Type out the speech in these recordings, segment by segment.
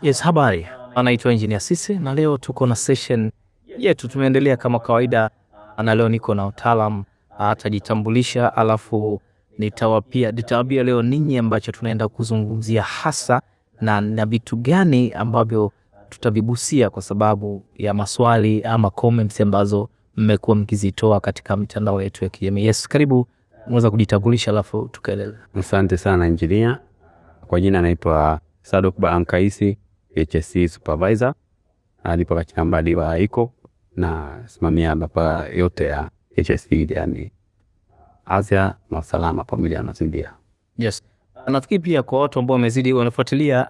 Yes, habari. Anaitwa Engineer Sisi na leo tuko na session yetu, tumeendelea kama kawaida, na leo niko na mtaalamu atajitambulisha, alafu nitawapia leo ninyi ambacho tunaenda kuzungumzia hasa na vitu gani ambavyo tutavibusia kwa sababu ya maswali ama comments ambazo mmekuwa mkizitoa katika mitandao yetu ya kijamii. Yes, karibu, unaweza kujitambulisha alafu tukaendelea. Asante sana engineer. Kwa jina naitwa Sadok Baamkaisi, HSC supervisor. Nipo katika mradi wa ICO na simamia mapa yote ya HSC, yani Asia na usalama pamoja na mazingira. Yes. Nafikiri pia kwa watu ambao wamezidi wanafuatilia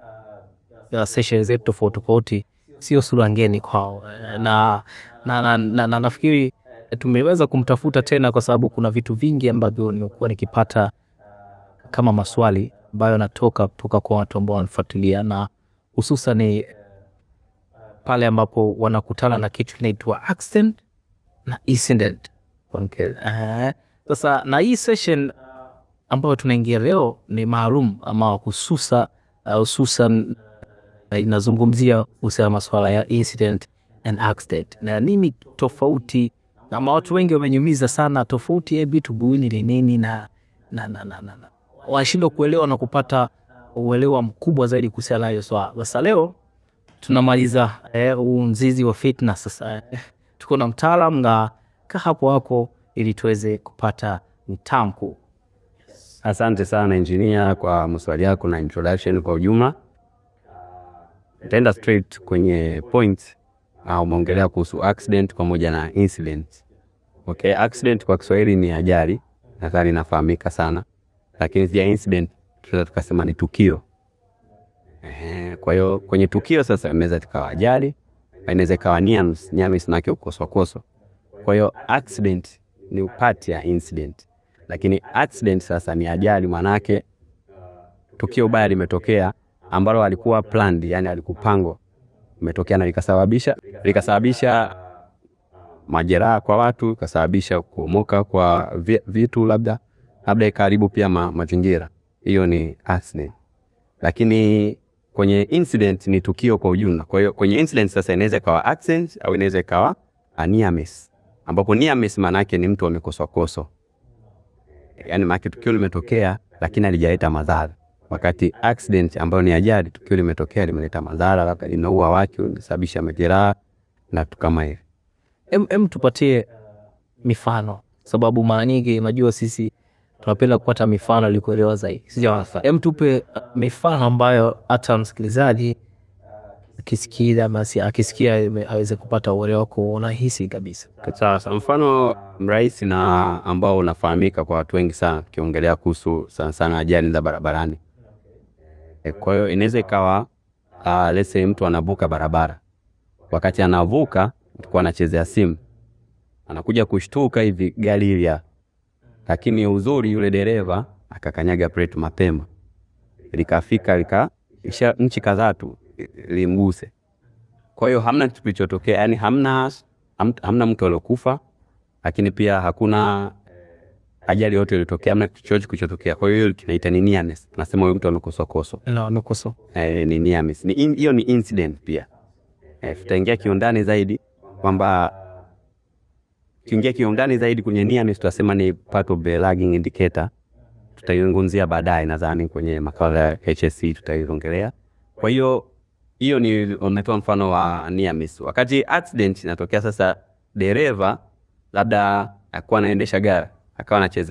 sessions zetu tofauti, sio sura ngeni kwao, na nafikiri tumeweza kumtafuta tena kwa sababu kuna vitu vingi ambavyo nimekuwa nikipata kama maswali ambayo natoka kwa watu ambao wanafuatilia, na hususan pale ambapo wanakutana na kitu kinaitwa accident na incident. Okay. Sasa na hii session ambayo tunaingia leo ni maalum ama hususan inazungumzia uhusiana masuala ya incident and accident. Na nini tofauti, kama watu wengi wamenyumiza sana tofauti ya vitu buini ni nini, na washindwa kuelewa na kupata uelewa mkubwa zaidi kuhusiana na hiyo swala. Sasa leo tunamaliza mzizi wa fitness. Sasa tuko na mtaalamu, na kaa hapo ili tuweze kupata mtamko. Asante sana engineer kwa maswali yako na introduction kwa ujumla. Nitaenda straight kwenye point. Umeongelea kuhusu accident pamoja na incident. Okay, accident kwa Kiswahili ni ajali, nadhani inafahamika sana. Lakini pia incident tunaweza tukasema ni tukio. Kwa hiyo kwenye tukio sasa inaweza ikawa ajali, inaweza ikawa near miss na koso. Kwa hiyo accident ni upati ya incident. Lakini accident sasa ni ajali, manake tukio baya limetokea ambalo alikuwa planned, yani alikupangwa, umetokea na likasababisha majeraha kwa watu, likasababisha kuomoka kwa vitu, labda ikaribu pia mazingira. Hiyo ni accident. Lakini kwenye incident ni tukio kwa ujumla. Kwa hiyo kwenye incident sasa inaweza ikawa accident au inaweza ikawa near miss, ambapo near miss manake ni mtu amekosa. Yani maana tukio limetokea lakini halijaleta madhara, wakati accident ambayo ni ajali, tukio limetokea limeleta madhara, labda linaua watu, linasababisha majeraha na tu kama hivi. Tupatie mifano, sababu mara nyingi najua sisi tunapenda kupata mifano ili kuelewa zaidi. Tupe mifano ambayo hata msikilizaji akisikia aweze kupata uelewa kuona hisi kabisa. Sasa mfano mrahisi na ambao unafahamika kwa watu wengi sana, ukiongelea kuhusu sana ajali za barabarani. Kwa hiyo inaweza ikawa let's say mtu anavuka barabara, wakati anavuka alikuwa anachezea simu, anakuja kushtuka hivi gari ile, lakini uzuri yule dereva akakanyaga brake mapema, likafika nchi kadhaa tu limguse. Kwa hiyo hamna kitu kilichotokea, yani hamna mtu aliyokufa, lakini pia hakuna ajali yote iliyotokea, hamna chochote kilichotokea. Kwa hiyo kinaita ni near miss. Tunasema huyo mtu amekosa. Ni near miss. Hiyo ni incident pia. Tutaingia kiundani zaidi kwamba kwenye near miss tunasema ni part of the lagging indicator. Tutaizungumzia baadaye, nadhani kwenye makala ya HSC tutaiongelea. Kwa hiyo ni umetoa mfano wa near miss. Wakati accident inatokea sasa, dereva labda alikuwa anaendesha gari akawa anacheza